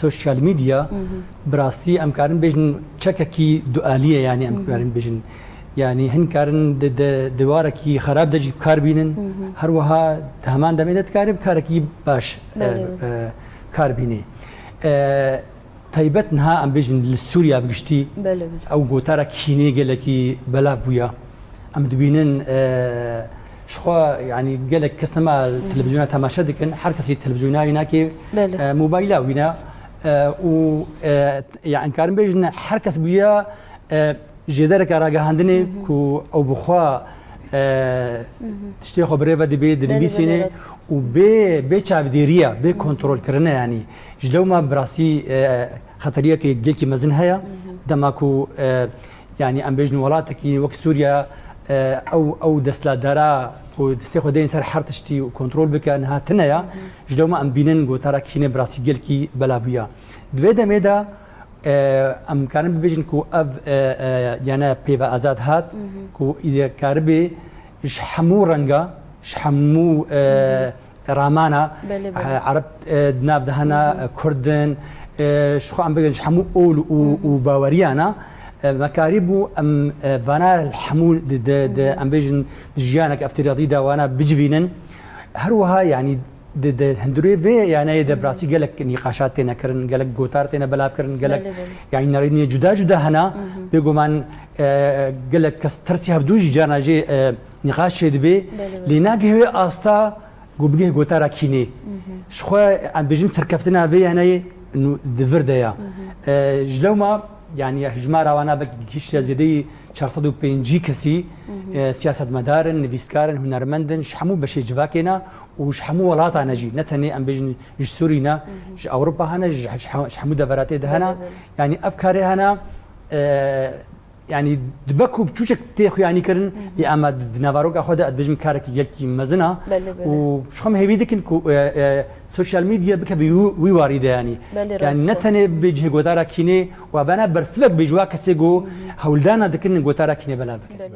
سوشيال ميديا براستي ام كارن بيجن تشككي دؤاليه يعني ام كارن بيجن يعني هن كارن دواركي خراب دجي كاربينن هر وها همان دميدت كارب كاركي باش كاربيني تايبتنها ام بيجن لسوريا بقشتي او غوتارا كيني قالكي بلا بويا ام دبينن شخوا يعني قالك كسما التلفزيونات تماشا دكن حركه التلفزيونات هناك موبايلا وينا و يعني كارم بيجن حركه بيا جدارك راغاندني كو او بخوا تشتي خبره بدي بي دلبيسيني و بي تشافديريا بي كنترول كرنا يعني جلوما براسي خطريه كي جلكي مزن هيا دماكو يعني ام بيجن ولاتكي وك سوريا او دسلا دارا ودستيخو دين سر حرتشتي وكنترول بك انها تنيا جلوما ام بينن غوتارا كيني براسي جلكي بلابيا دويدا ميدا ام كارن بيجن كو اب يعني بيفا ازاد هات كو اذا كاربي شحمو رنگا شحمو رامانا عرب دناف دهنا كردن شخو ام بيجن شحمو اول وباوريانا مكاربو ام فانا الحمول ام بيجن جيانك افتراضي دا وانا بجفينن هروها يعني هندوري في يعني دا براسي قالك نقاشات تينا كرن قالك غوتار تينا بلاف كرن قالك يعني نريني جدا هنا بيقومان قالك كسترسي هبدوج جانا جي نقاش شد بي لناقه هو استا قبقه غوتارا كيني شخوا ام بيجن سركفتنا في يعني انه دفرديا جلوما يعني هجمارا وانا بكيش زيدي 450 كسي سياسة مدارن نفيسكارن هنرمندن شحمو بشي جواكينا وشحمو ولاطا نجي نتني ام بيجن سورينا اوروبا هنا شحمو دفراتي دهنا يعني افكاري هنا يعني دبكو بتشوشك تيخو يعني كرن يا اما دنافاروك اخذ ادبجم كارك يلكي مزنا وشخم هيبيدكن كو سوشيال ميديا بك وي وارده يعني نتني بيجي غوتارا كيني وبانا برسبك بيجوا كسيغو هولدانا دكن غوتارا كيني بلا بك